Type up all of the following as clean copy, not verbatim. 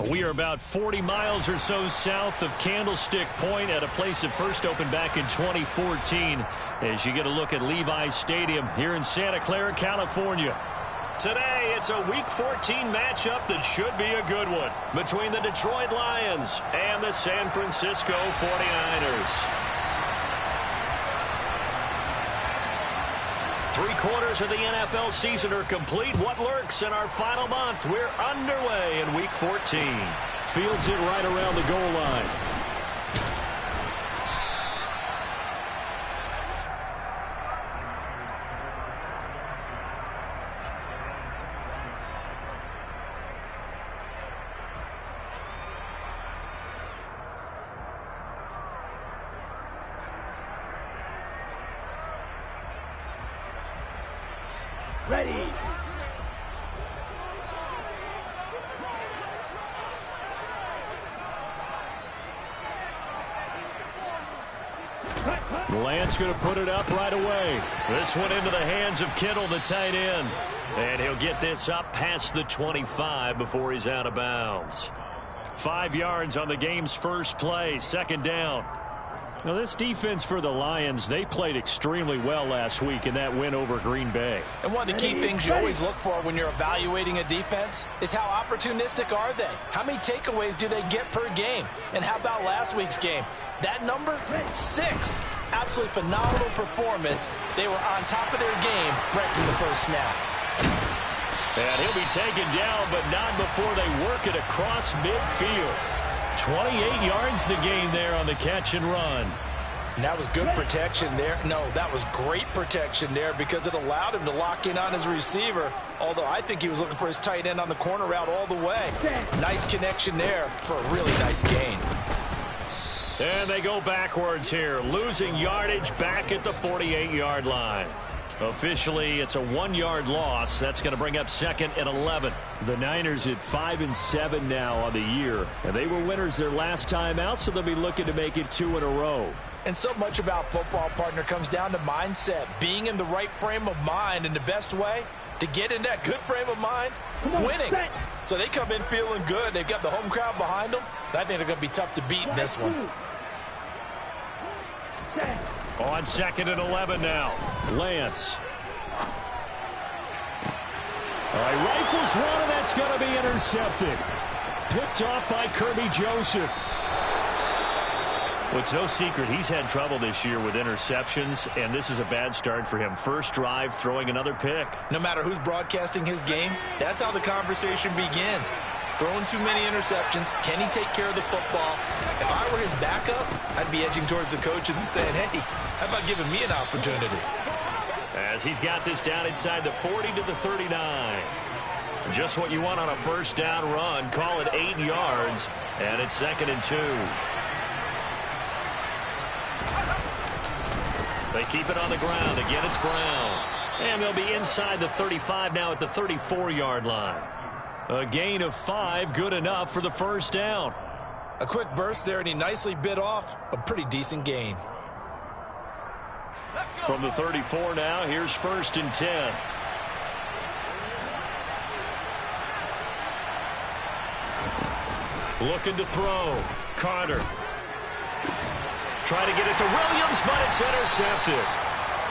We are about 40 miles or so south of Candlestick Point at a place that first opened back in 2014 as you get a look at Levi's Stadium here in Santa Clara, California. Today, it's a Week 14 matchup that should be a good one between the Detroit Lions and the San Francisco 49ers. 3/4 of the NFL season are complete. What lurks in our final month? We're underway in Week 14. Fields it right around the goal line. Ready. Lance going to put it up right away. This one into the hands of Kittle, the tight end. And he'll get this up past the 25 before he's out of bounds. 5 yards on the game's first play, second down. Now, this defense for the Lions, they played extremely well last week in that win over Green Bay. And one of the key things you always look for when you're evaluating a defense is how opportunistic are they? How many takeaways do they get per game? And how about last week's game? That number? 6. Absolutely phenomenal performance. They were on top of their game right from the first snap. And he'll be taken down, but not before they work it across midfield. 28 yards the gain there on the catch and run. And that was good protection there. No, that was great protection there because it allowed him to lock in on his receiver, although I think he was looking for his tight end on the corner route all the way. Nice connection there for a really nice gain. And they go backwards here, losing yardage back at the 48-yard line. Officially, it's a 1-yard loss. That's going to bring up 2nd and 11. The Niners at 5-7 now on the year. And they were winners their last time out, so they'll be looking to make it 2 in a row. And so much about football, partner, comes down to mindset. Being in the right frame of mind, and the best way to get in that good frame of mind, winning. So they come in feeling good. They've got the home crowd behind them. I think they're going to be tough to beat in this one. On 2nd and 11 now. Lance. All right, rifles one, and that's going to be intercepted. Picked off by Kirby Joseph. Well, it's no secret he's had trouble this year with interceptions, and this is a bad start for him. First drive, throwing another pick. No matter who's broadcasting his game, that's how the conversation begins. Throwing too many interceptions. Can he take care of the football? If I were his backup, I'd be edging towards the coaches and saying, hey, how about giving me an opportunity? As he's got this down inside the 40 to the 39. Just what you want on a first down run. Call it 8 yards, and it's 2nd and 2. They keep it on the ground. Again, it's Brown. And they'll be inside the 35 now at the 34-yard line. A gain of 5, good enough for the first down. A quick burst there, and he nicely bit off a pretty decent gain. From the 34 now, here's 1st and 10. Looking to throw. Carter. Trying to get it to Williams, but it's intercepted.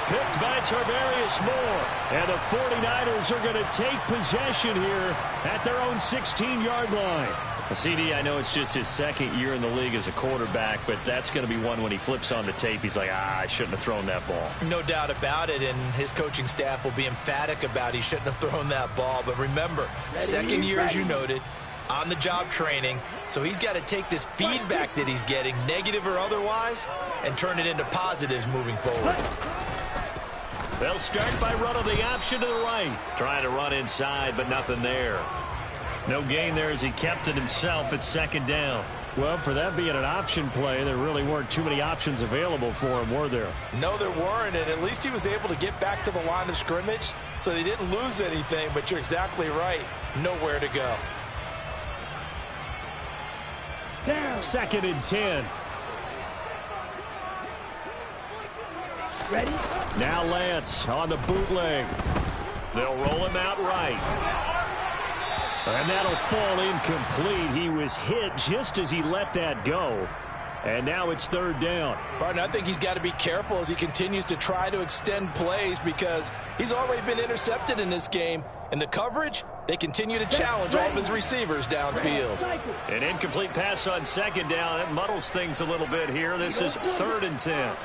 Picked by Tarvarius Moore. And the 49ers are going to take possession here at their own 16-yard line. CD, I know it's just his 2nd year in the league as a quarterback, but that's going to be one when he flips on the tape. He's like, I shouldn't have thrown that ball. No doubt about it, and his coaching staff will be emphatic about he shouldn't have thrown that ball. But remember, 2nd year, as you noted, on-the-job training, so he's got to take this feedback that he's getting, negative or otherwise, and turn it into positives moving forward. They'll start by running the option to the right. Trying to run inside, but nothing there. No gain there as he kept it himself at 2nd down. Well, for that being an option play, there really weren't too many options available for him, were there? No, there weren't, and at least he was able to get back to the line of scrimmage, so they didn't lose anything, but you're exactly right. Nowhere to go. 2nd and 10. Ready? Now Lance on the bootleg. They'll roll him out right. And that'll fall incomplete. He was hit just as he let that go. And now it's third down. Partner, I think he's got to be careful as he continues to try to extend plays because he's already been intercepted in this game. And the coverage, they continue to challenge all of his receivers downfield. An incomplete pass on second down. That muddles things a little bit here. This is 3rd and 10.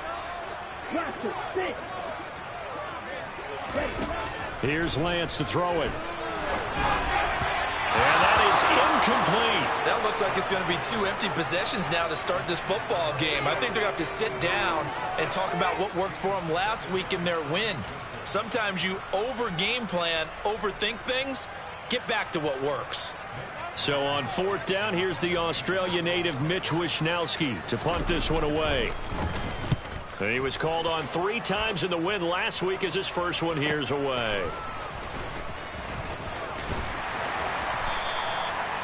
Here's Lance to throw it. And that is incomplete. That looks like it's going to be 2 empty possessions now to start this football game. I think they're going to have to sit down and talk about what worked for them last week in their win. Sometimes you over-game plan, overthink things. Get back to what works. So on 4th down, here's the Australia native Mitch Wishnowski to punt this one away. And he was called on 3 times in the win last week as his first one here's away.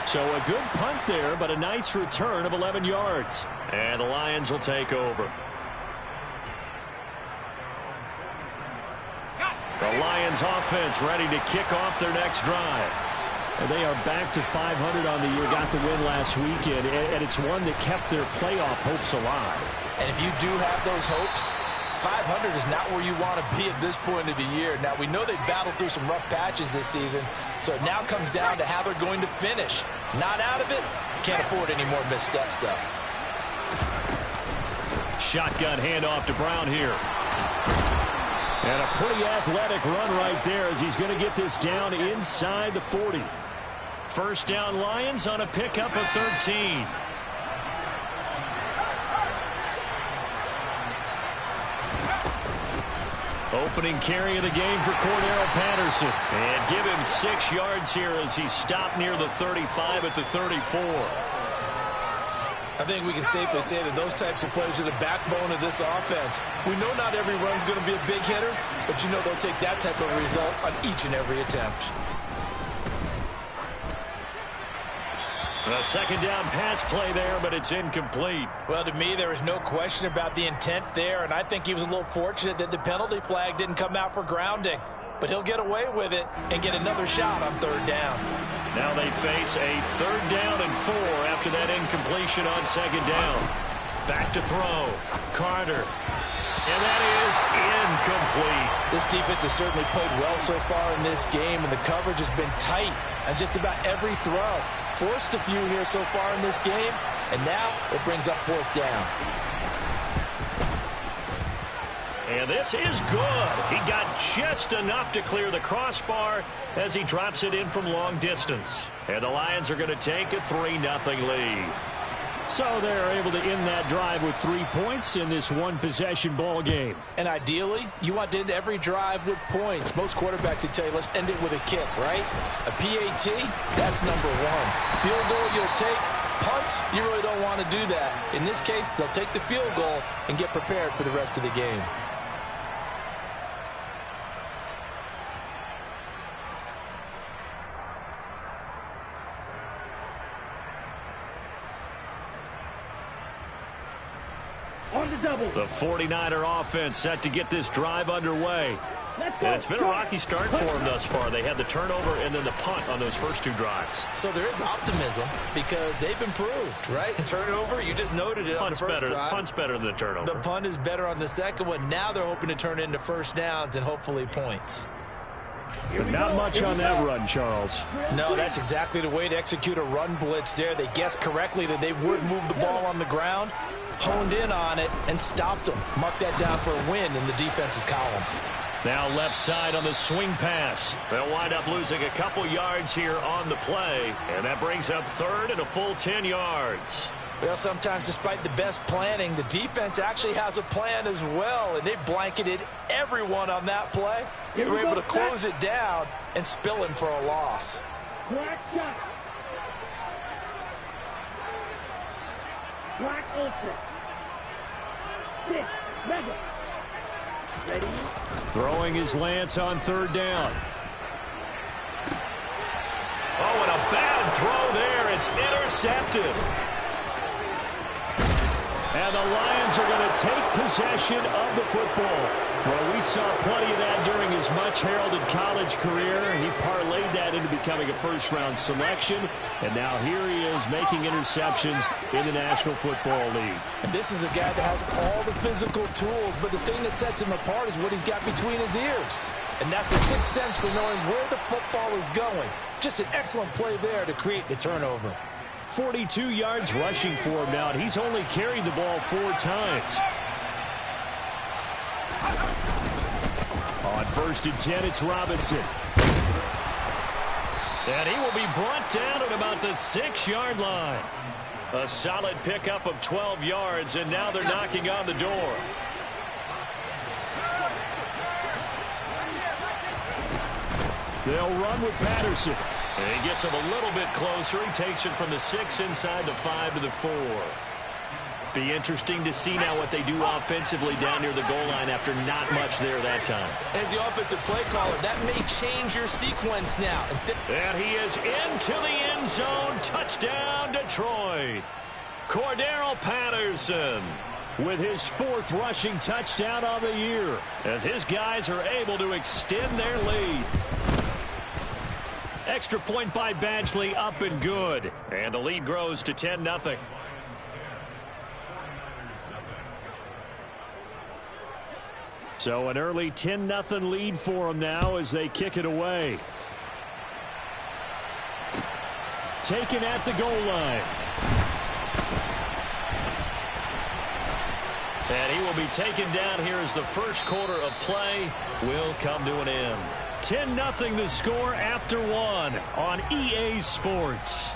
So a good punt there, but a nice return of 11 yards. And the Lions will take over. The Lions offense ready to kick off their next drive. And they are back to 500 on the year, got the win last weekend, and it's one that kept their playoff hopes alive. And if you do have those hopes, 500 is not where you want to be at this point of the year. Now, we know they've battled through some rough patches this season, so it now comes down to how they're going to finish. Not out of it. Can't afford any more missteps, though. Shotgun handoff to Brown here. And a pretty athletic run right there as he's going to get this down inside the 40. First down Lions on a pickup of 13. Opening carry of the game for Cordero Patterson. And give him 6 yards here as he stopped near the 35 at the 34. I think we can safely say that those types of plays are the backbone of this offense. We know not every run's going to be a big hitter, but you know they'll take that type of result on each and every attempt. A second down pass play there, but it's incomplete. Well, to me, there was no question about the intent there, and I think he was a little fortunate that the penalty flag didn't come out for grounding. But he'll get away with it and get another shot on 3rd down. Now they face a 3rd down and 4 after that incompletion on 2nd down. Back to throw. Carter. And that is incomplete. This defense has certainly played well so far in this game, and the coverage has been tight on just about every throw. Forced a few here so far in this game, and now it brings up 4th down. And this is good. He got just enough to clear the crossbar as he drops it in from long distance. And the Lions are going to take a 3-0 lead. So they're able to end that drive with 3 points in this one-possession ball game. And ideally, you want to end every drive with points. Most quarterbacks would tell you, let's end it with a kick, right? A PAT, that's number 1. Field goal you'll take. Punts, you really don't want to do that. In this case, they'll take the field goal and get prepared for the rest of the game. The 49er offense set to get this drive underway. And it's been a rocky start for them thus far. They had the turnover and then the punt on those first 2 drives. So there is optimism because they've improved, right? Turnover, you just noted it on the first drive. Punt's better than the turnover. The punt is better on the second one. Now they're hoping to turn it into first downs and hopefully points. But not much on that run, Charles. No, that's exactly the way to execute a run blitz there. They guessed correctly that they would move the ball on the ground, honed in on it, and stopped them. Mark that down for a win in the defense's column. Now left side on the swing pass. They'll wind up losing a couple yards here on the play, and that brings up 3rd and a full 10 yards. Well, sometimes despite the best planning, the defense actually has a plan as well, and they blanketed everyone on that play. They were able to close it down and spill in for a loss. Black shot. Black ultra. 6, mega. Ready? Throwing his Lance on 3rd down. Oh, and a bad throw there. It's intercepted. And the Lions are going to take possession of the football. Well, we saw plenty of that during his much-heralded college career. He parlayed that into becoming a first-round selection, and now here he is making interceptions in the National Football League. And this is a guy that has all the physical tools, but the thing that sets him apart is what he's got between his ears. And that's the sixth sense for knowing where the football is going. Just an excellent play there to create the turnover. 42 yards rushing for him now, and he's only carried the ball 4 times. On 1st and 10, it's Robinson. And he will be brought down at about the 6-yard line. A solid pickup of 12 yards, and now they're knocking on the door. They'll run with Patterson. And he gets him a little bit closer. He takes it from the 6 inside the 5 to the 4. Be interesting to see now what they do offensively down near the goal line after not much there that time. As the offensive play caller, that may change your sequence now. And he is into the end zone. Touchdown, Detroit. Cordero Patterson with his 4th rushing touchdown on the year as his guys are able to extend their lead. Extra point by Badgley, up and good. And the lead grows to 10-0. So an early 10-0 lead for them now as they kick it away. Taken at the goal line. And he will be taken down here as the first quarter of play will come to an end. 10-0 the score after 1 on EA Sports.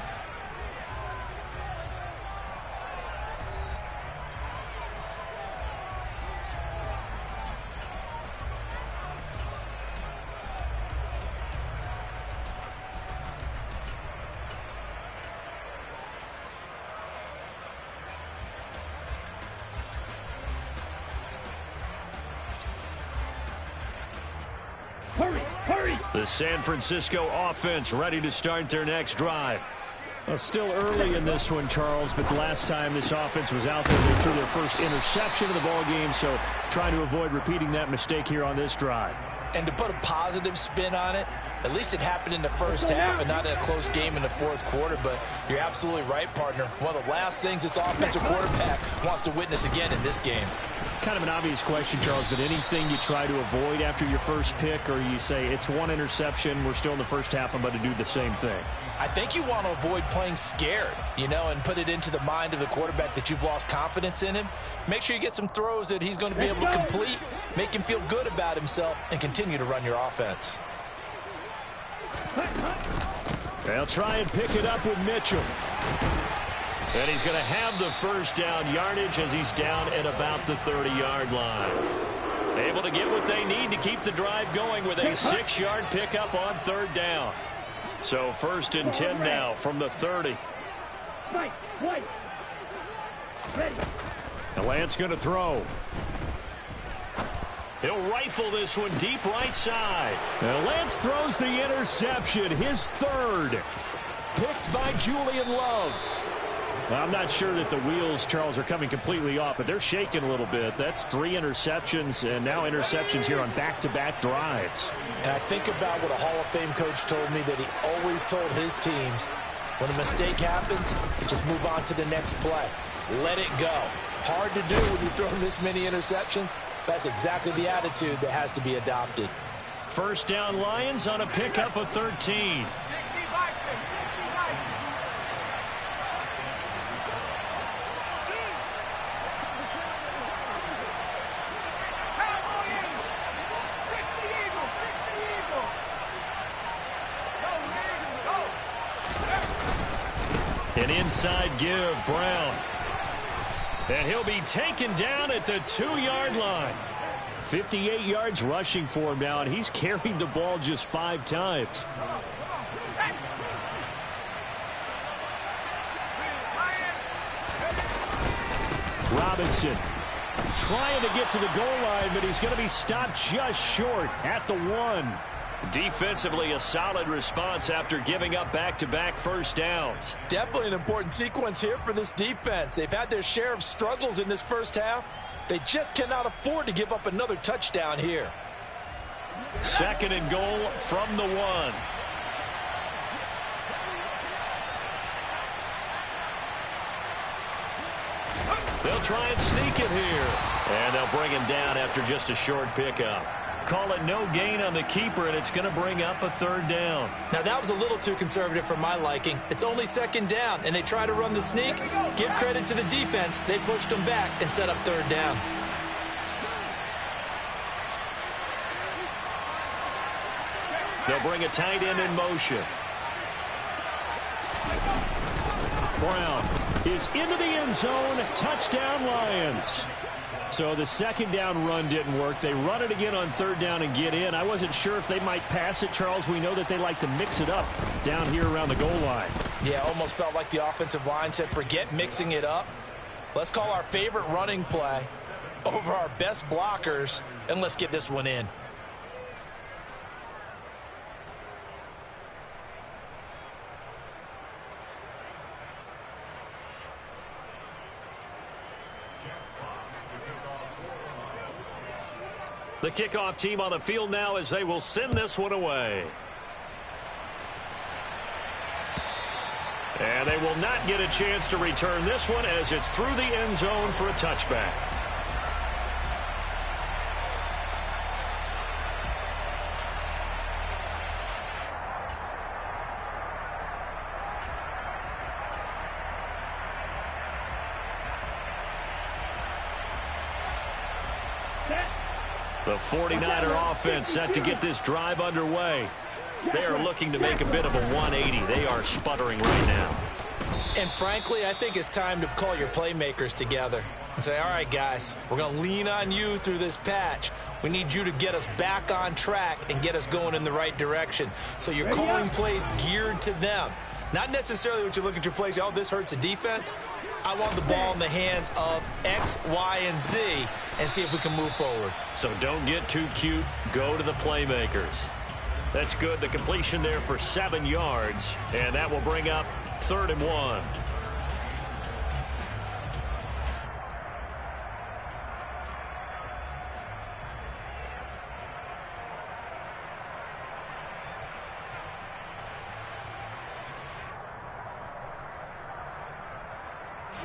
The San Francisco offense ready to start their next drive. Well, still early in this one, Charles, but the last time this offense was out there, they threw their first interception of the ball game, so trying to avoid repeating that mistake here on this drive. And to put a positive spin on it, at least it happened in the first half and not in a close game in the 4th quarter, but you're absolutely right, partner. One of the last things this offensive quarterback wants to witness again in this game. Kind of an obvious question, Charles, but anything you try to avoid after your first pick, or you say it's 1 interception, we're still in the first half, I'm going to do the same thing? I think you want to avoid playing scared, and put it into the mind of the quarterback that you've lost confidence in him. Make sure you get some throws that he's going to be able to complete, make him feel good about himself, and continue to run your offense. They'll try and pick it up with Mitchell. And he's going to have the first down yardage as he's down at about the 30-yard line. Able to get what they need to keep the drive going with a 6-yard pickup on 3rd down. So 1st and 10 now from the 30. And Lance going to throw. He'll rifle this one deep right side. And Lance throws the interception, his 3rd. Picked by Julian Love. Well, I'm not sure that the wheels, Charles, are coming completely off, but they're shaking a little bit. That's 3 interceptions, and now interceptions here on back-to-back drives. And I think about what a Hall of Fame coach told me that he always told his teams, when a mistake happens, just move on to the next play. Let it go. Hard to do when you throw this many interceptions. That's exactly the attitude that has to be adopted. First down Lions on a pickup of 13. An inside give, Brown. And he'll be taken down at the 2-yard line. 58 yards rushing for him now, and he's carried the ball just 5 times. Robinson trying to get to the goal line, but he's going to be stopped just short at the 1. Defensively, a solid response after giving up back-to-back first downs. Definitely an important sequence here for this defense. They've had their share of struggles in this first half, They just cannot afford to give up another touchdown here. 2nd and goal from the 1. They'll try and sneak it here. And they'll bring him down after just a short pickup. Call it no gain on the keeper, and it's going to bring up a 3rd down. Now, that was a little too conservative for my liking. It's only 2nd down, and they try to run the sneak. Give credit to the defense. They pushed them back and set up 3rd down. They'll bring a tight end in motion. Brown is into the end zone. Touchdown, Lions. So the 2nd down run didn't work. They run it again on 3rd down and get in. I wasn't sure if they might pass it, Charles. We know that they like to mix it up down here around the goal line. Yeah, almost felt like the offensive line said, forget mixing it up. Let's call our favorite running play over our best blockers, and let's get this one in. The kickoff team on the field now as they will send this one away. And they will not get a chance to return this one as it's through the end zone for a touchback. The 49er offense set to get this drive underway. They are looking to make a bit of a 180. They are sputtering right now. And frankly, I think it's time to call your playmakers together and say, all right, guys, we're going to lean on you through this patch. We need you to get us back on track and get us going in the right direction. So you're calling plays geared to them. Not necessarily what you look at your plays, oh, this hurts the defense. I want the ball in the hands of X, Y, and Z and see if we can move forward. So don't get too cute. Go to the playmakers. That's good. The completion there for 7 yards. And that will bring up 3rd and 1.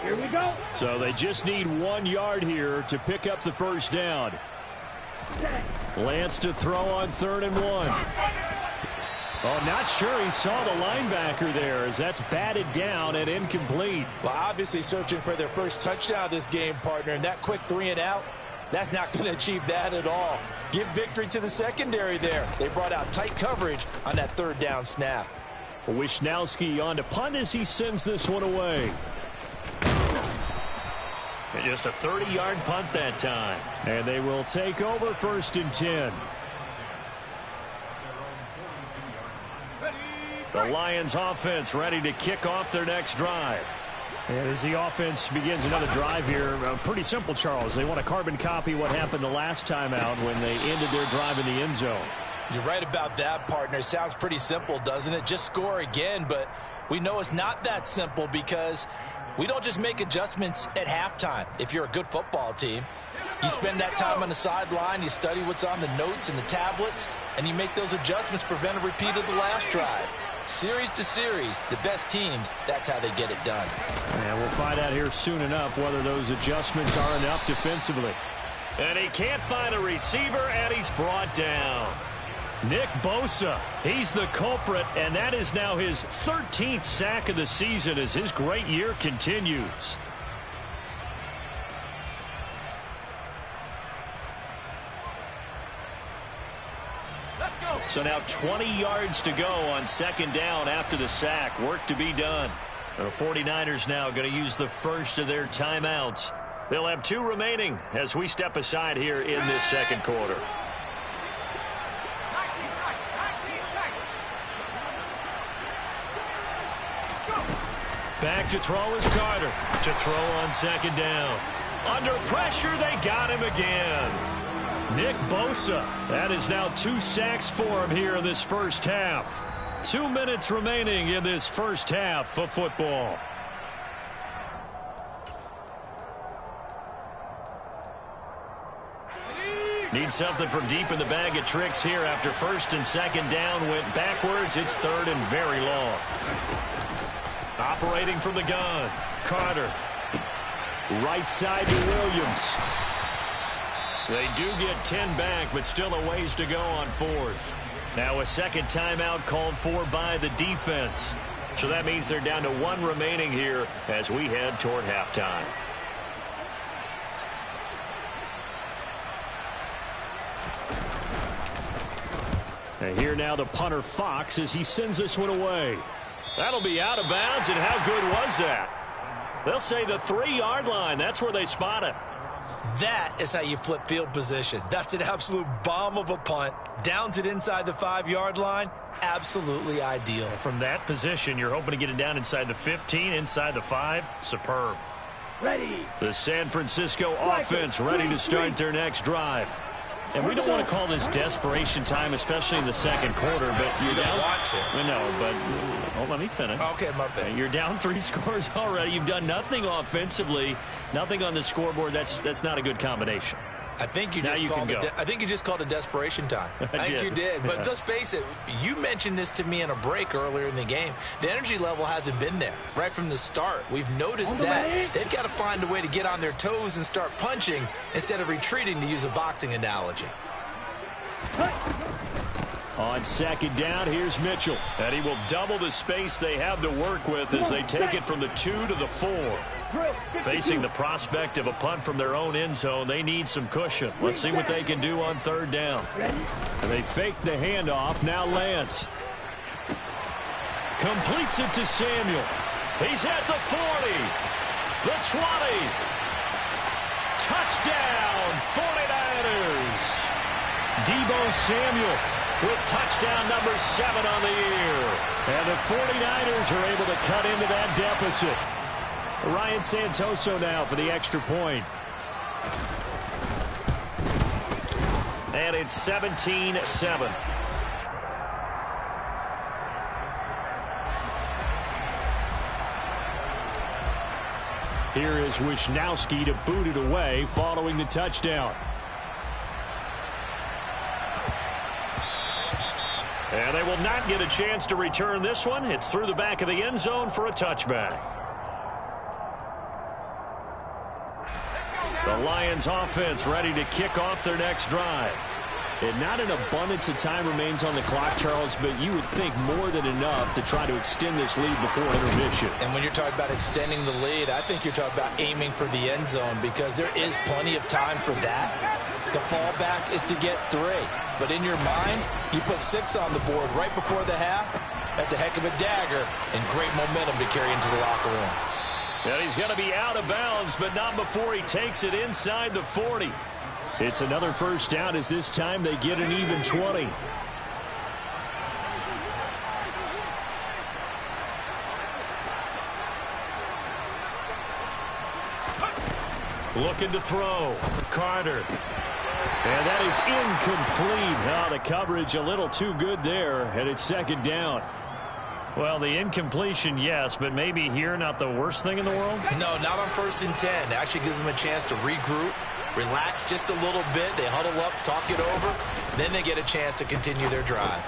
Here we go. So they just need 1 yard here to pick up the 1st down. Lance to throw on 3rd and 1. Oh, not sure he saw the linebacker there as that's batted down and incomplete. Well, obviously searching for their first touchdown this game, partner, and that quick 3 and out, that's not going to achieve that at all. Give victory to the secondary there. They brought out tight coverage on that 3rd down snap. Wisnowski on to punt as he sends this one away. And just a 30-yard punt that time. And they will take over 1st and 10. The Lions offense ready to kick off their next drive. And as the offense begins another drive here, pretty simple, Charles. They want to carbon copy what happened the last time out when they ended their drive in the end zone. You're right about that, partner. Sounds pretty simple, doesn't it? Just score again, but we know it's not that simple because we don't just make adjustments at halftime. If you're a good football team, you spend that time on the sideline, you study what's on the notes and the tablets, and you make those adjustments, prevent a repeat of the last drive. Series to series, the best teams, that's how they get it done. And we'll find out here soon enough whether those adjustments are enough defensively. And he can't find a receiver, and he's brought down. Nick Bosa, he's the culprit, and that is now his 13th sack of the season as his great year continues. So now 20 yards to go on 2nd down after the sack. Work to be done. The 49ers now going to use the first of their timeouts. They'll have 2 remaining as we step aside here in this 2nd quarter. Back to throw is Carter. To throw on 2nd down. Under pressure, they got him again. Nick Bosa. That is now 2 sacks for him here in this first half. 2 minutes remaining in this first half of football. Need something from deep in the bag of tricks here after first and second down went backwards. It's third and very long. Operating from the gun, Carter. Right side to Williams. They do get 10 back, but still a ways to go on fourth. Now a second timeout called for by the defense. So that means they're down to one remaining here as we head toward halftime. And here now the punter Fox as he sends this one away. That'll be out of bounds, and how good was that? They'll say the 3-yard line. That's where they spot it. That is how you flip field position. That's an absolute bomb of a punt. Downs it inside the 5-yard line. Absolutely ideal. From that position, you're hoping to get it down inside the 15, inside the 5. Superb. Ready. The San Francisco offense ready to start their next drive. And we don't want to call this desperation time, especially in the second quarter, but you're down. Want to. No, but let me finish. Okay, my bad. You're down 3 scores already. You've done nothing offensively, nothing on the scoreboard. That's not a good combination. I think you just called it desperation time. I think you did. But let's face it, you mentioned this to me in a break earlier in the game. The energy level hasn't been there right from the start. We've noticed that. They've got to find a way to get on their toes and start punching instead of retreating, to use a boxing analogy. On second down, here's Mitchell. And he will double the space they have to work with as they take it from the 2 to the 4. Facing the prospect of a punt from their own end zone, they need some cushion. Let's see what they can do on third down. And they fake the handoff. Now Lance completes it to Samuel. He's at the 40, the 20. Touchdown, 49ers. Deebo Samuel with touchdown number 7 on the year. And the 49ers are able to cut into that deficit. Ryan Santoso now for the extra point. And it's 17-7. Here is Wisnowski to boot it away following the touchdown. And they will not get a chance to return this one. It's through the back of the end zone for a touchback. The Lions offense ready to kick off their next drive. And not an abundance of time remains on the clock, Charles, but you would think more than enough to try to extend this lead before intermission. And when you're talking about extending the lead, I think you're talking about aiming for the end zone, because there is plenty of time for that. The fallback is to get 3. But in your mind, you put 6 on the board right before the half. That's a heck of a dagger and great momentum to carry into the locker room. And he's going to be out of bounds, but not before he takes it inside the 40. It's another first down as this time they get an even 20. Looking to throw. Carter. And that is incomplete. Oh, the coverage a little too good there, and it's second down. Well, the incompletion, yes, but maybe here not the worst thing in the world? No, not on 1st and 10. It actually gives them a chance to regroup, relax just a little bit. They huddle up, talk it over. Then they get a chance to continue their drive.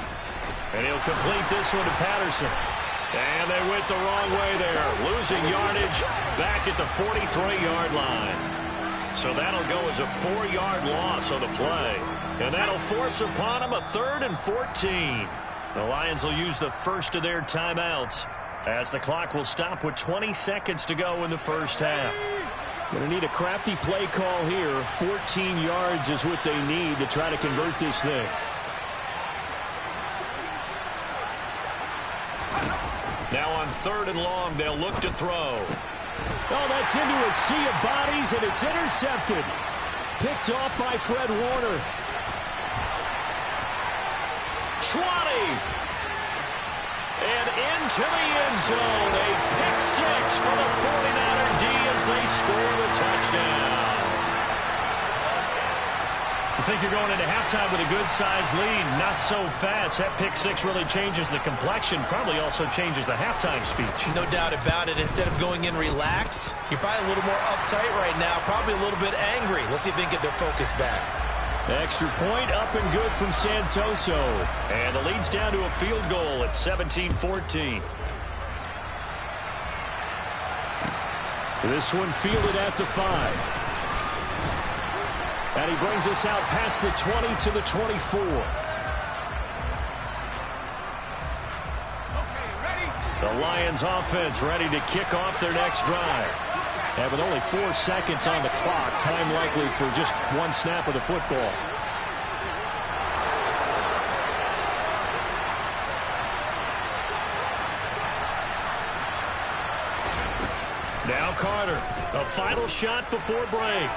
And he'll complete this one to Patterson. And they went the wrong way there. Losing yardage back at the 43-yard line. So that'll go as a 4-yard loss on the play. And that'll force upon them a 3rd and 14. The Lions will use the first of their timeouts as the clock will stop with 20 seconds to go in the first half. Going to need a crafty play call here. 14 yards is what they need to try to convert this thing. Now on 3rd and long, they'll look to throw. Oh, that's into a sea of bodies, and it's intercepted. Picked off by Fred Warner. 20. And into the end zone. A pick 6 for the 49er D as they score the touchdown. You think you're going into halftime with a good-sized lead. Not so fast. That pick 6 really changes the complexion. Probably also changes the halftime speech. No doubt about it. Instead of going in relaxed, you're probably a little more uptight right now. Probably a little bit angry. Let's see if they can get their focus back. Extra point up and good from Santoso. And the lead's down to a field goal at 17-14. This one fielded at the 5. And he brings us out past the 20 to the 24. The Lions offense ready to kick off their next drive. And with only 4 seconds on the clock, time likely for just one snap of the football. Now Carter, a final shot before break.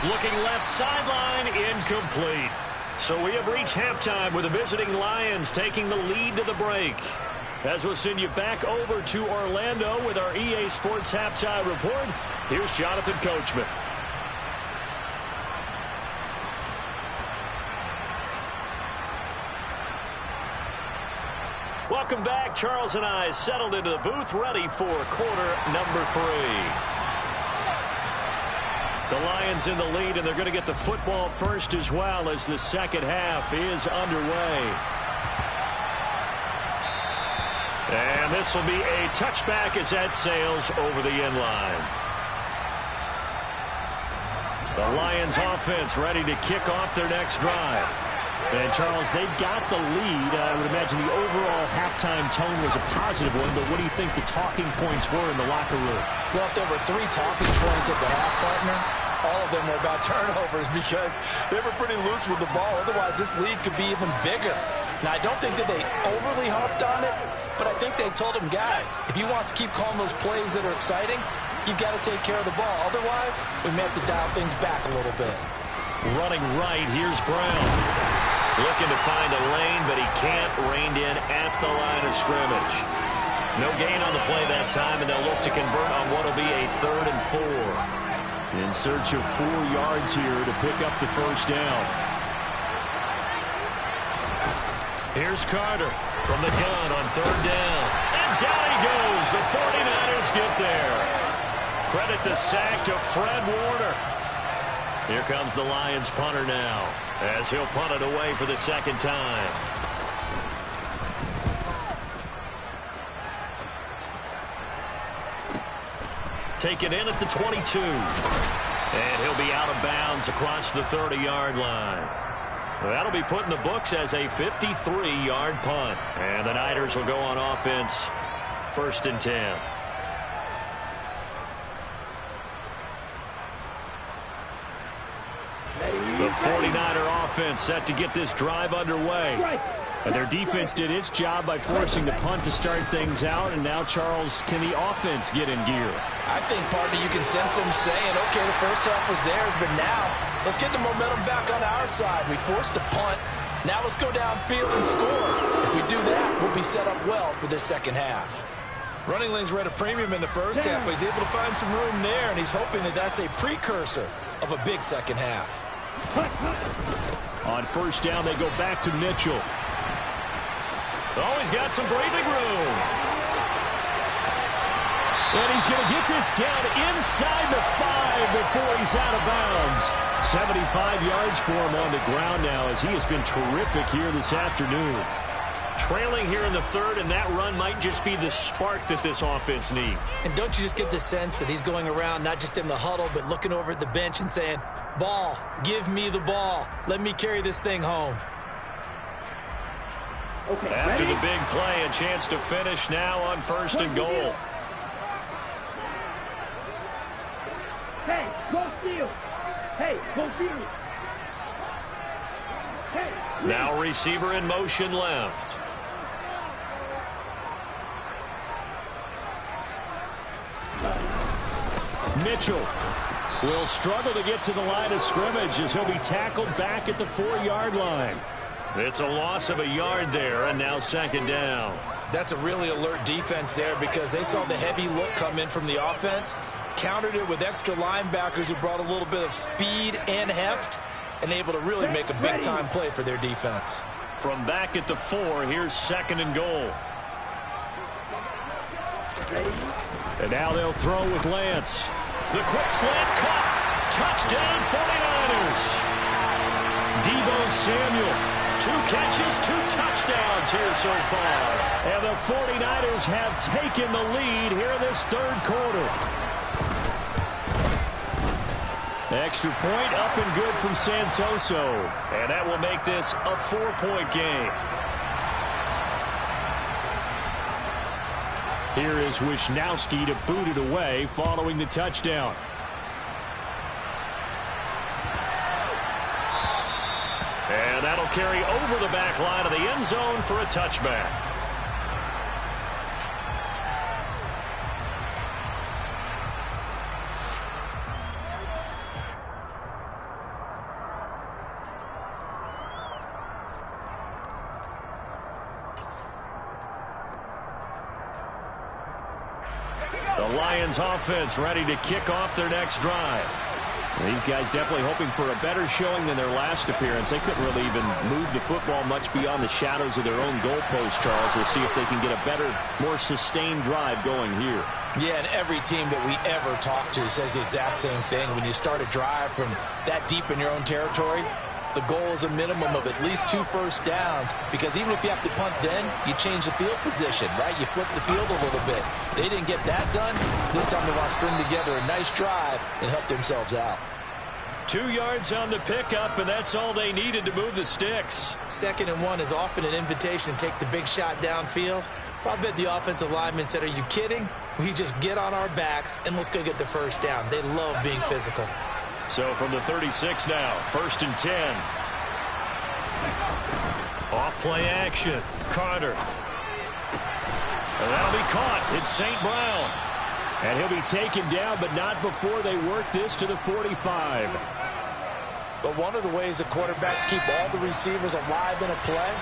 Looking left sideline, incomplete. So we have reached halftime with the visiting Lions taking the lead to the break. As we'll send you back over to Orlando with our EA Sports Halftime Report, here's Jonathan Coachman. Welcome back. Charles and I settled into the booth, ready for quarter number 3. The Lions in the lead, and they're going to get the football first as well as the second half is underway. And this will be a touchback as that sails over the end line. The Lions offense ready to kick off their next drive. And, Charles, they've got the lead. I would imagine the overall halftime tone was a positive one, but what do you think the talking points were in the locker room? Well, if there were 3 talking points at the half, partner, all of them were about turnovers because they were pretty loose with the ball. Otherwise, this lead could be even bigger. Now, I don't think that they overly harped on it, but I think they told them, guys, if you want to keep calling those plays that are exciting, you've got to take care of the ball. Otherwise, we may have to dial things back a little bit. Running right, here's Brown. Looking to find a lane, but he can't. Reined in at the line of scrimmage. No gain on the play that time, and they'll look to convert on what will be a 3rd and 4. In search of 4 yards here to pick up the first down. Here's Carter from the gun on 3rd down. And down he goes. The 49ers get there. Credit the sack to Fred Warner. Here comes the Lions punter now, as he'll punt it away for the second time. Taken in at the 22. And he'll be out of bounds across the 30-yard line. That'll be put in the books as a 53-yard punt. And the Niners will go on offense, 1st and 10. The 49er offense set to get this drive underway. And their defense did its job by forcing the punt to start things out. And now, Charles, can the offense get in gear? I think, partner, you can sense them saying, okay, the first half was theirs, but now let's get the momentum back on our side. We forced a punt. Now let's go downfield and score. If we do that, we'll be set up well for this second half. Running lanes were at a premium in the first half, but he's able to find some room there, and he's hoping that that's a precursor of a big second half. On 1st down, they go back to Mitchell. Oh, he's got some breathing room. And he's going to get this down inside the 5 before he's out of bounds. 75 yards for him on the ground now, as he has been terrific here this afternoon. Trailing here in the 3rd, and that run might just be the spark that this offense needs. And don't you just get the sense that he's going around, not just in the huddle, but looking over at the bench and saying, ball, give me the ball. Let me carry this thing home. Okay, after ready? the big play, a chance to finish now on 1st and goal. Hey, go field. Hey, go field. Hey, now receiver in motion left. Mitchell will struggle to get to the line of scrimmage as he'll be tackled back at the 4-yard line. It's a loss of a yard there, and now 2nd down. That's a really alert defense there because they saw the heavy look come in from the offense, countered it with extra linebackers who brought a little bit of speed and heft, and able to really make a big-time play for their defense. From back at the 4, here's 2nd and goal. And now they'll throw with Lance. The quick slant caught. Touchdown 49ers. Samuel. 2 catches, 2 touchdowns here so far. And the 49ers have taken the lead here in this third quarter. Extra point up and good from Santoso. And that will make this a 4-point game. Here is Wisnowski to boot it away following the touchdown. And that'll carry over the back line of the end zone for a touchback. The Lions offense ready to kick off their next drive. These guys definitely hoping for a better showing than their last appearance. They couldn't really even move the football much beyond the shadows of their own goalpost, Charles. We'll see if they can get a better, more sustained drive going here. Yeah, and every team that we ever talk to says the exact same thing. When you start a drive from that deep in your own territory, the goal is a minimum of at least 2 first downs, because even if you have to punt then, you change the field position, right? You flip the field a little bit. They didn't get that done. This time they want to string together a nice drive and help themselves out. 2 yards on the pickup, and that's all they needed to move the sticks. 2nd and 1 is often an invitation to take the big shot downfield. I bet the offensive lineman said, are you kidding? We just get on our backs and let's go get the first down. They love being physical. So from the 36 now, 1st and 10. Off play action. Carter. And that'll be caught. It's St. Brown. And he'll be taken down, but not before they work this to the 45. But one of the ways the quarterbacks keep all the receivers alive in a play,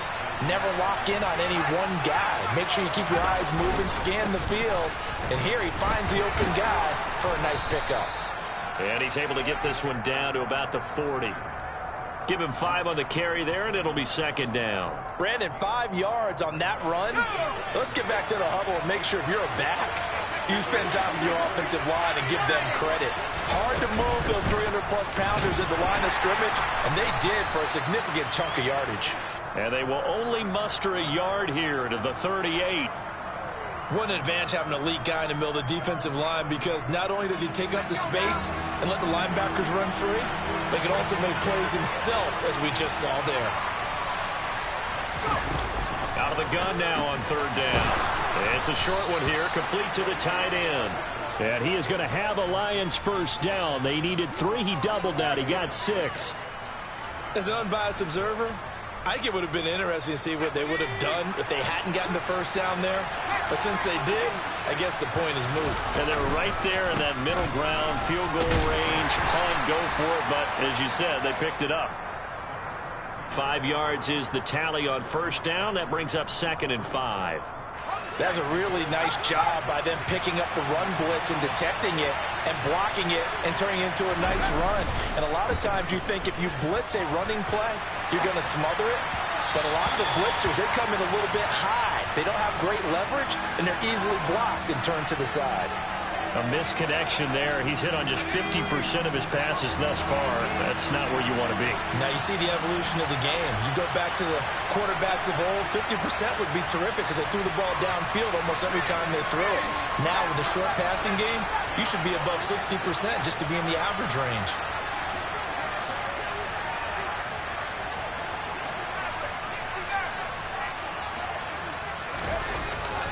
never lock in on any one guy. Make sure you keep your eyes moving, scan the field. And here he finds the open guy for a nice pickup. And he's able to get this one down to about the 40. Give him 5 on the carry there, and it'll be 2nd down. Brandon, 5 yards on that run. Let's get back to the huddle and make sure if you're a back, you spend time with your offensive line and give them credit. Hard to move those 300-plus pounders at the line of scrimmage, and they did for a significant chunk of yardage. And they will only muster a yard here to the 38. What an advantage having an elite guy in the middle of the defensive line, because not only does he take up the space and let the linebackers run free, but he can also make plays himself, as we just saw there. Out of the gun now on 3rd down. It's a short one here, complete to the tight end. And he is going to have a Lions first down. They needed 3. He doubled that. He got 6. As an unbiased observer, I think it would have been interesting to see what they would have done if they hadn't gotten the first down there. But since they did, I guess the point is moot. And they're right there in that middle ground, field goal range, punt, go for it. But as you said, they picked it up. 5 yards is the tally on first down. That brings up 2nd and 5. That's a really nice job by them picking up the run blitz and detecting it and blocking it and turning it into a nice run. And a lot of times you think if you blitz a running play, you're going to smother it. But a lot of the blitzers, they come in a little bit high. They don't have great leverage, and they're easily blocked and turned to the side. A misconnection there. He's hit on just 50% of his passes thus far. That's not where you want to be. Now you see the evolution of the game. You go back to the quarterbacks of old, 50% would be terrific because they threw the ball downfield almost every time they threw it. Now with the short passing game, you should be above 60% just to be in the average range.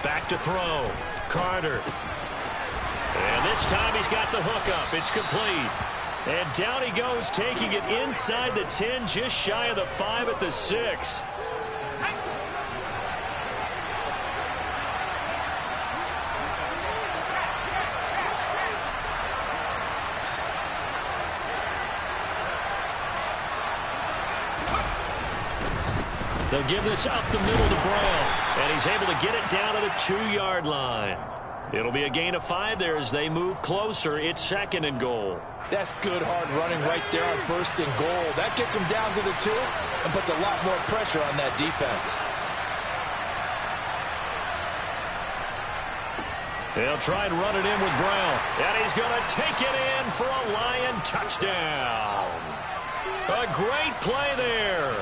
Back to throw. Carter. And this time he's got the hook up. It's complete. And down he goes, taking it inside the 10, just shy of the 5 at the 6. They'll give this up the middle to Brown. And he's able to get it down to the 2-yard line. It'll be a gain of 5 there as they move closer. It's 2nd and goal. That's good hard running right there on 1st and goal. That gets them down to the 2 and puts a lot more pressure on that defense. They'll try and run it in with Brown. And he's going to take it in for a Lion touchdown. A great play there.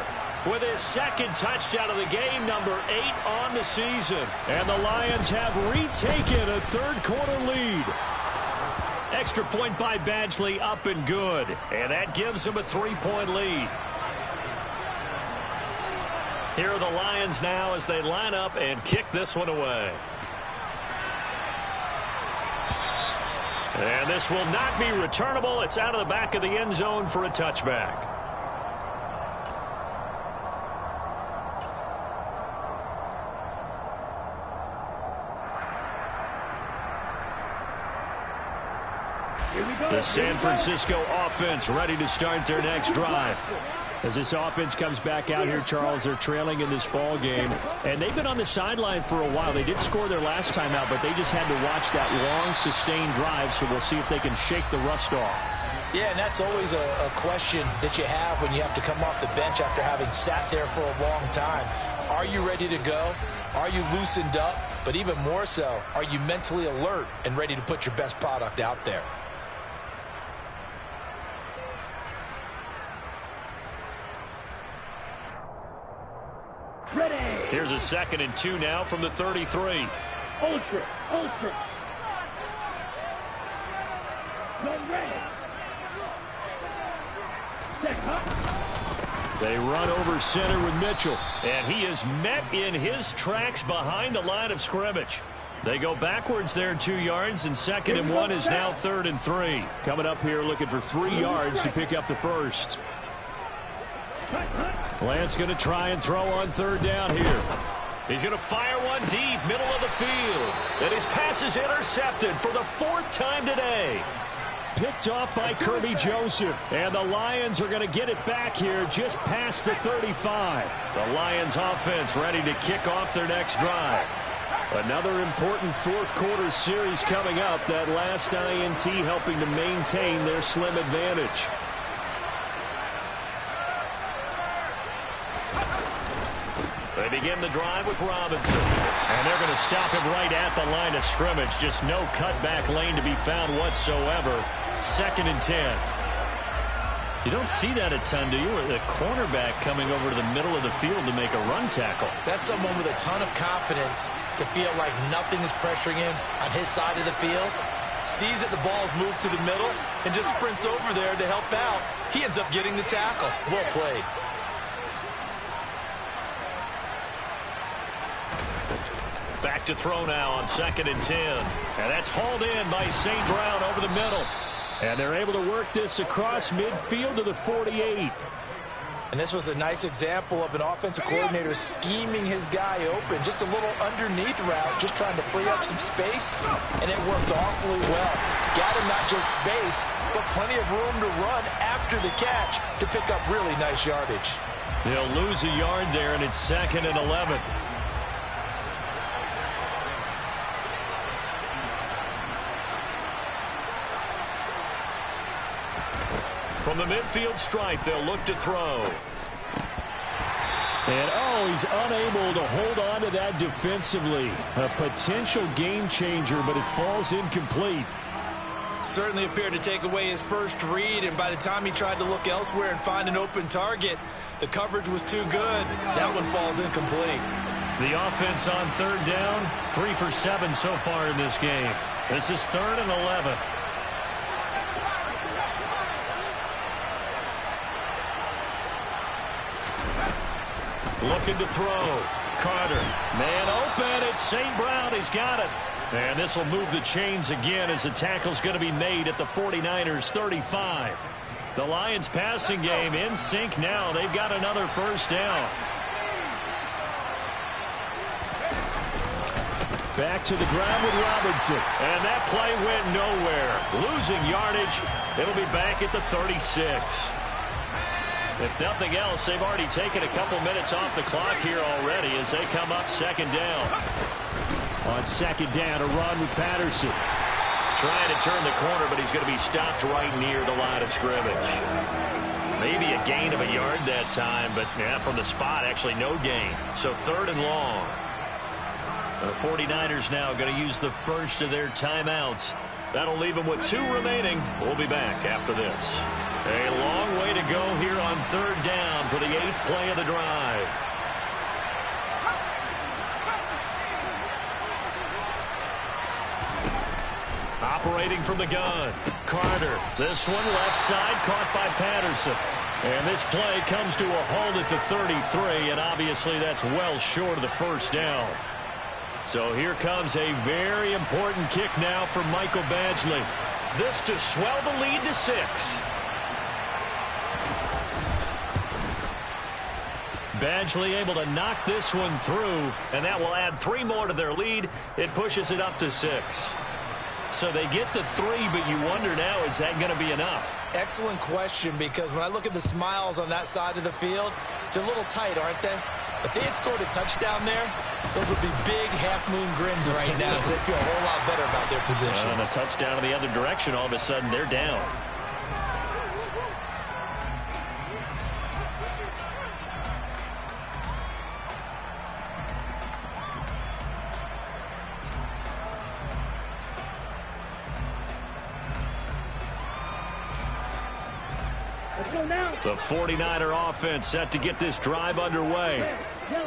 With his second touchdown of the game, number 8 on the season. And the Lions have retaken a third-quarter lead. Extra point by Badgley, up and good. And that gives him a 3-point lead. Here are the Lions now as they line up and kick this one away. And this will not be returnable. It's out of the back of the end zone for a touchback. The San Francisco offense ready to start their next drive. As this offense comes back out here, Charles, they're trailing in this ball game. And they've been on the sideline for a while. They did score their last time out, but they just had to watch that long, sustained drive. So we'll see if they can shake the rust off. Yeah, and that's always a question that you have when you have to come off the bench after having sat there for a long time. Are you ready to go? Are you loosened up? But even more so, are you mentally alert and ready to put your best product out there? Ready. Here's a 2nd and 2 now from the 33. Ultra. Run ready. Set up. They run over center with Mitchell. And he is met in his tracks behind the line of scrimmage. They go backwards there 2 yards, and 2nd and 1 is now 3rd and 3. Coming up here looking for 3 yards to pick up the first. Lance going to try and throw on 3rd down here. He's going to fire one deep, middle of the field. And his pass is intercepted for the 4th time today. Picked off by Kirby Joseph. And the Lions are going to get it back here just past the 35. The Lions offense ready to kick off their next drive. Another important 4th-quarter series coming up. That last INT helping to maintain their slim advantage. They begin the drive with Robinson. And they're going to stop him right at the line of scrimmage. Just no cutback lane to be found whatsoever. 2nd and 10. You don't see that a ton, do you? The cornerback coming over to the middle of the field to make a run tackle. That's someone with a ton of confidence to feel like nothing is pressuring him on his side of the field. Sees that the ball's moved to the middle and just sprints over there to help out. He ends up getting the tackle. Well played. Back to throw now on 2nd and 10. And that's hauled in by St. Brown over the middle. And they're able to work this across midfield to the 48. And this was a nice example of an offensive coordinator scheming his guy open. Just a little underneath route, just trying to free up some space. And it worked awfully well. Got him not just space, but plenty of room to run after the catch to pick up really nice yardage. They'll lose a yard there, and it's 2nd and 11. From the midfield stripe, they'll look to throw. And, he's unable to hold on to that defensively. A potential game changer, but it falls incomplete. Certainly appeared to take away his first read, and by the time he tried to look elsewhere and find an open target, the coverage was too good. That one falls incomplete. The offense on 3rd down, 3 for 7 so far in this game. This is 3rd and 11. Looking to throw. Carter. Man open. It's St. Brown. He's got it. And this will move the chains again as the tackle's going to be made at the 49ers 35. The Lions passing game in sync now. They've got another first down. Back to the ground with Robinson. And that play went nowhere. Losing yardage. It'll be back at the 36. If nothing else, they've already taken a couple minutes off the clock here already as they come up 2nd down. On 2nd down, a run with Patterson. Trying to turn the corner, but he's going to be stopped right near the line of scrimmage. Maybe a gain of a yard that time, but from the spot, actually no gain. So 3rd and long. The 49ers now going to use the first of their timeouts. That'll leave them with 2 remaining. We'll be back after this. A long way to go here on third down for the 8th play of the drive. Operating from the gun, Carter. This one left side, caught by Patterson. And this play comes to a halt at the 33, and obviously that's well short of the first down. So here comes a very important kick now for Michael Badgley. This to swell the lead to 6. Badgley able to knock this one through, and that will add 3 more to their lead. It pushes it up to 6. So they get to 3, but you wonder now, is that going to be enough? Excellent question, because when I look at the smiles on that side of the field, they're a little tight, aren't they? If they had scored a touchdown there, those would be big half-moon grins right now because they feel a whole lot better about their position. And a touchdown in the other direction, all of a sudden they're down. The 49er offense set to get this drive underway.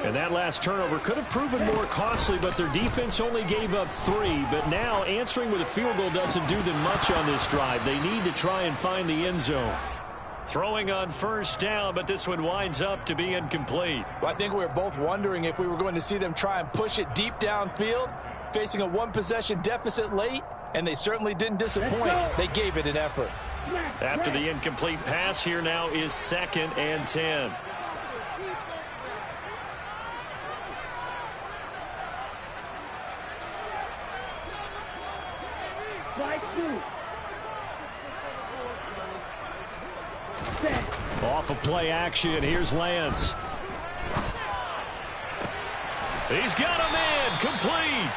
And that last turnover could have proven more costly, but their defense only gave up 3. But now answering with a field goal doesn't do them much on this drive. They need to try and find the end zone. Throwing on first down, but this one winds up to be incomplete. Well, I think we were both wondering if we were going to see them try and push it deep downfield, facing a 1-possession deficit late, and they certainly didn't disappoint. They gave it an effort. After the incomplete pass, here now is 2nd and 10. Off of play action, here's Lance. He's got a man, complete.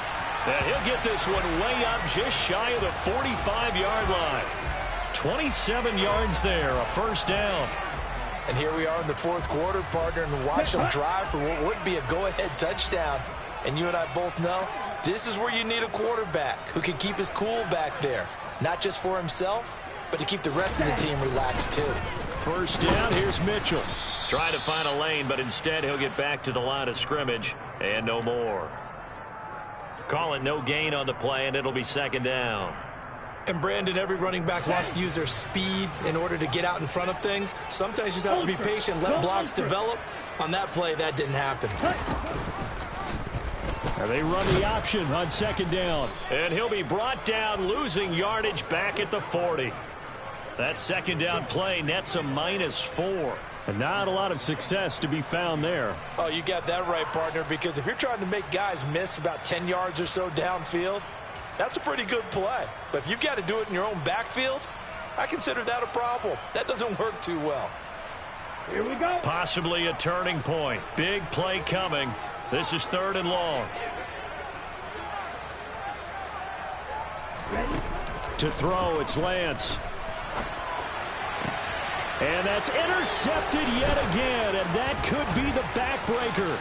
And he'll get this one way up just shy of the 45-yard line. 27 yards there, a first down. And here we are in the 4th quarter, partner, and watch them drive for what would be a go-ahead touchdown. And you and I both know this is where you need a quarterback who can keep his cool back there, not just for himself, but to keep the rest of the team relaxed too. First down, here's Mitchell. Trying to find a lane, but instead he'll get back to the line of scrimmage and no more. Call it no gain on the play, and it'll be 2nd down. And Brandon, every running back wants to use their speed in order to get out in front of things. Sometimes you just have to be patient, let blocks develop. On that play, that didn't happen. And they run the option on 2nd down. And he'll be brought down, losing yardage back at the 40. That 2nd down play nets a -4. And not a lot of success to be found there. Oh, you got that right, partner, because if you're trying to make guys miss about 10 yards or so downfield, that's a pretty good play. But if you've got to do it in your own backfield, I consider that a problem. That doesn't work too well. Here we go. Possibly a turning point. Big play coming. This is 3rd and long. Ready? To throw, it's Lance. And that's intercepted yet again, and that could be the backbreaker.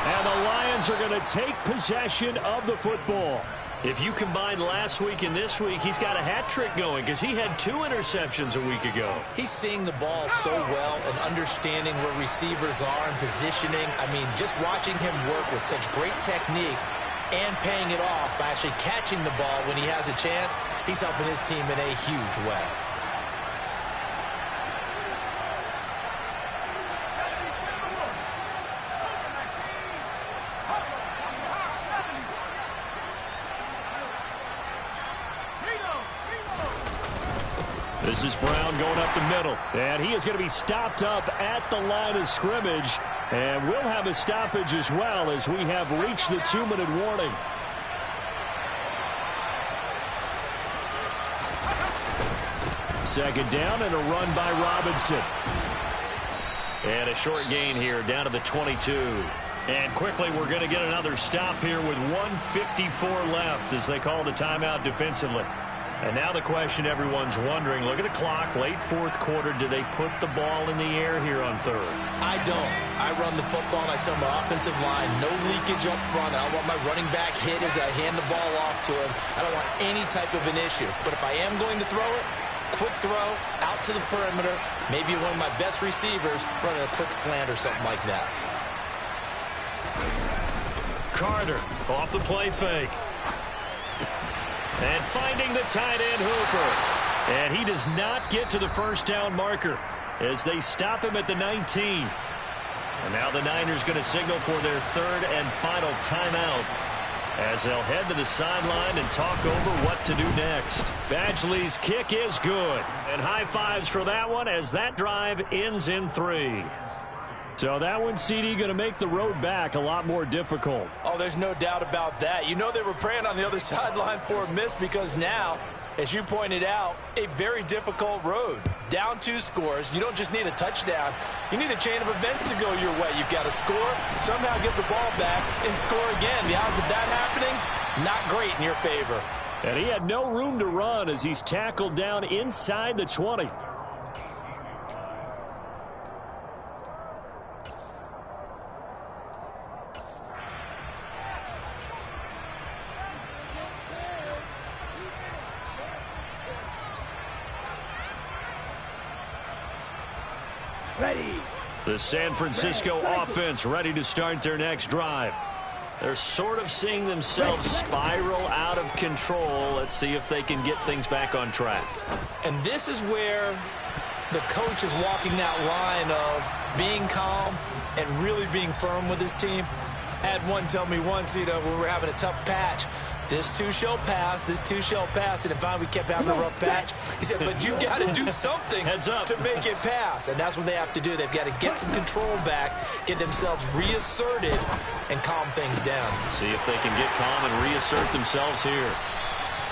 And the Lions are going to take possession of the football. If you combine last week and this week, he's got a hat trick going because he had 2 interceptions a week ago. He's seeing the ball so well and understanding where receivers are and positioning. I mean, just watching him work with such great technique and paying it off by actually catching the ball when he has a chance, he's helping his team in a huge way. This is Brown going up the middle, and he is going to be stopped up at the line of scrimmage, and we'll have a stoppage as well as we have reached the 2-minute warning. Second down and a run by Robinson. And a short gain here down to the 22. And quickly we're going to get another stop here with 1:54 left as they call the timeout defensively. And now the question everyone's wondering, look at the clock, late 4th quarter, do they put the ball in the air here on 3rd? I don't. I run the football and I tell my offensive line, no leakage up front. I don't want my running back hit as I hand the ball off to him. I don't want any type of an issue. But if I am going to throw it, quick throw out to the perimeter. Maybe one of my best receivers running a quick slant or something like that. Carter off the play fake. And finding the tight end Hooper. And he does not get to the first down marker as they stop him at the 19. And now the Niners going to signal for their third and final timeout as they'll head to the sideline and talk over what to do next. Badgley's kick is good. And high fives for that one as that drive ends in 3. So that one, CD, going to make the road back a lot more difficult. Oh, there's no doubt about that. You know they were praying on the other sideline for a miss because now, as you pointed out, a very difficult road. Down 2 scores. You don't just need a touchdown. You need a chain of events to go your way. You've got to score, somehow get the ball back, and score again. The odds of that happening, not great in your favor. And he had no room to run as he's tackled down inside the 20. Ready. The San Francisco offense ready to start their next drive. They're sort of seeing themselves spiral out of control. Let's see if they can get things back on track. And this is where the coach is walking that line of being calm and really being firm with his team. I had one tell me once, when we were having a tough patch, this too shall pass, this too shall pass. And finally we kept having a rough patch. He said, but you got to do something to make it pass. And that's what they have to do. They've got to get some control back, get themselves reasserted, and calm things down. See if they can get calm and reassert themselves here.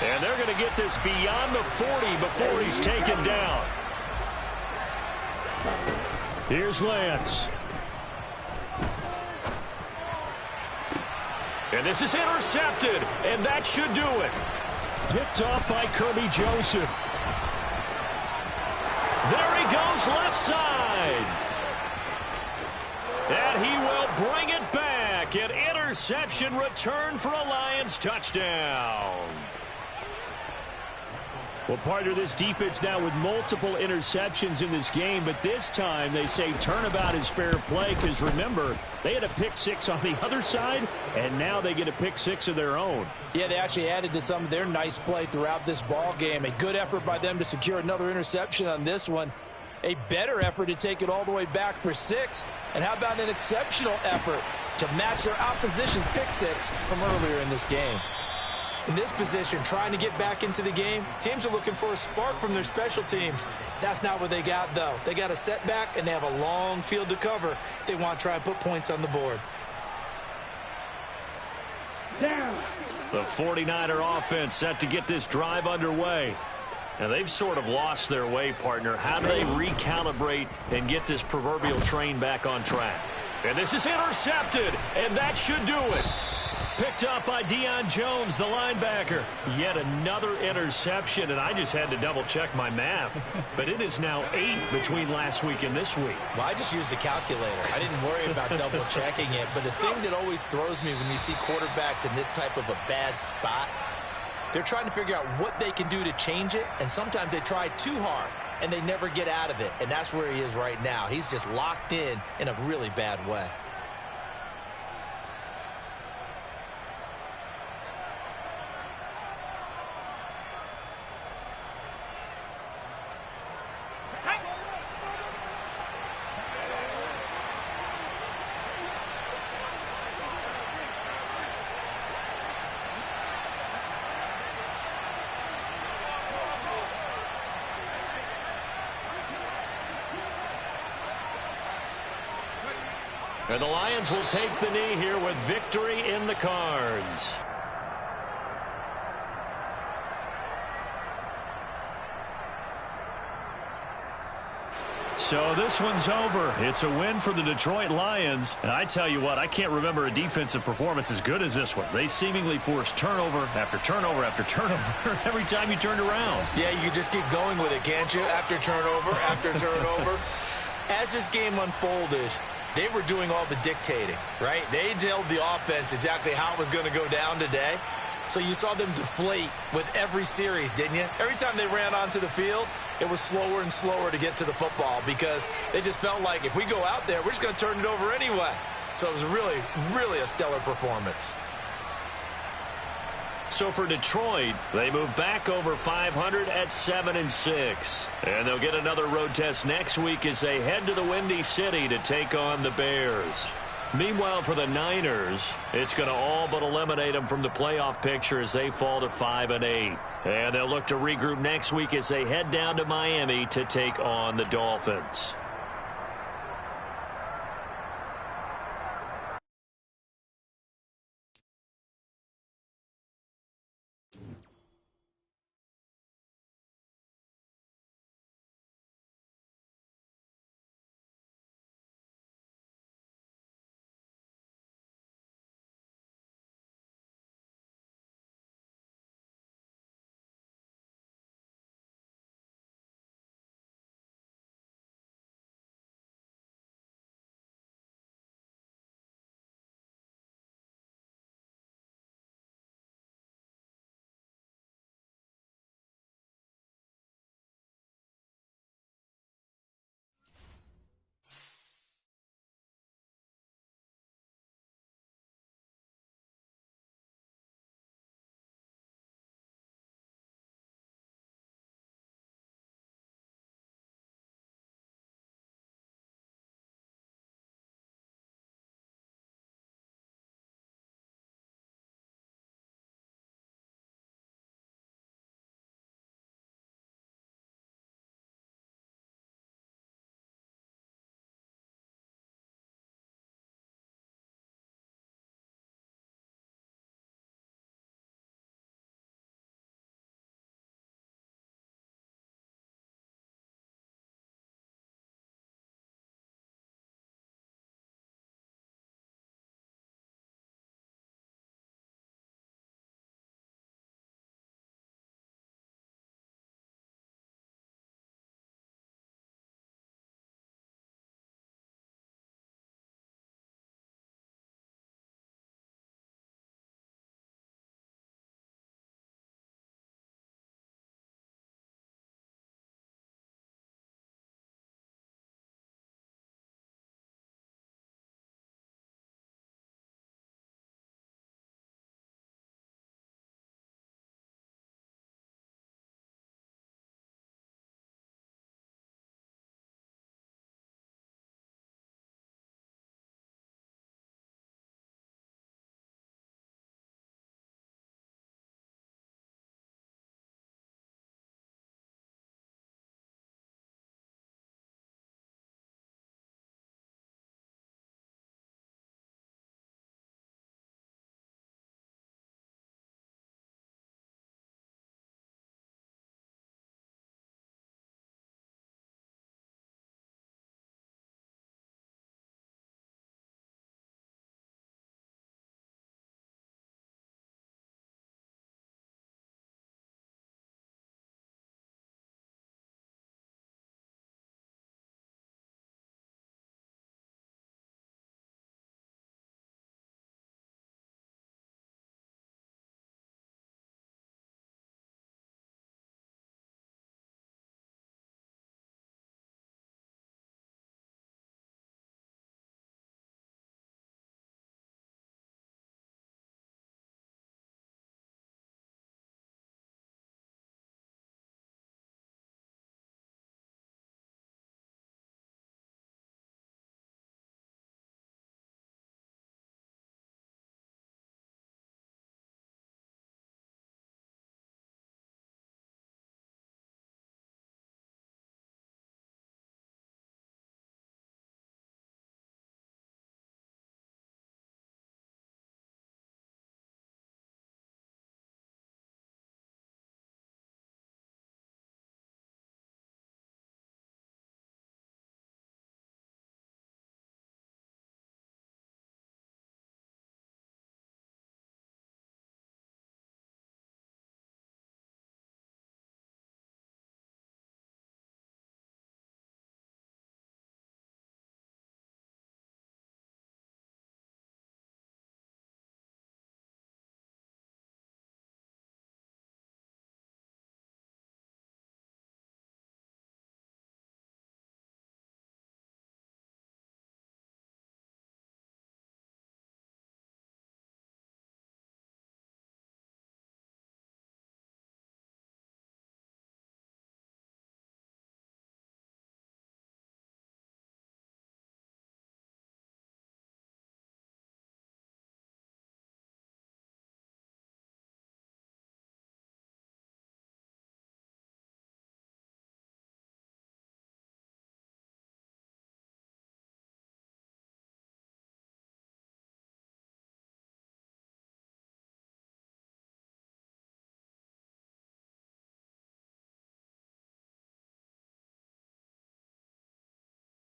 And they're going to get this beyond the 40 before he's taken down. Here's Lance. And this is intercepted, and that should do it. Picked off by Kirby Joseph. There he goes, left side. And he will bring it back. An interception return for a Lions touchdown. Well, partner, this defense now with multiple interceptions in this game, but this time they say turnabout is fair play because, remember, they had a pick 6 on the other side, and now they get a pick 6 of their own. Yeah, they actually added to some of their nice play throughout this ball game. A good effort by them to secure another interception on this one. A better effort to take it all the way back for 6. And how about an exceptional effort to match their opposition's pick 6 from earlier in this game? In this position, trying to get back into the game, teams are looking for a spark from their special teams. That's not what they got, though. They got a setback, and they have a long field to cover if they want to try and put points on the board. Down. The 49er offense set to get this drive underway. Now, they've sort of lost their way, partner. How do they recalibrate and get this proverbial train back on track? And this is intercepted, and that should do it. Picked up by Deion Jones, the linebacker. Yet another interception, and I just had to double-check my math. But it is now 8 between last week and this week. Well, I just used the calculator. I didn't worry about double-checking it. But the thing that always throws me when you see quarterbacks in this type of a bad spot, they're trying to figure out what they can do to change it, and sometimes they try too hard, and they never get out of it. And that's where he is right now. He's just locked in a really bad way. And the Lions will take the knee here with victory in the cards. So this one's over. It's a win for the Detroit Lions. And I tell you what, I can't remember a defensive performance as good as this one. They seemingly forced turnover after turnover after turnover every time you turned around. Yeah, you can just keep going with it, can't you? After turnover, after turnover. As this game unfolded, they were doing all the dictating, right? They told the offense exactly how it was going to go down today. So you saw them deflate with every series, didn't you? Every time they ran onto the field, it was slower and slower to get to the football because they just felt like if we go out there, we're just going to turn it over anyway. So it was really, really a stellar performance. So for Detroit, they move back over 500 at 7-6. And they'll get another road test next week as they head to the Windy City to take on the Bears. Meanwhile, for the Niners, it's going to all but eliminate them from the playoff picture as they fall to 5-8. And they'll look to regroup next week as they head down to Miami to take on the Dolphins.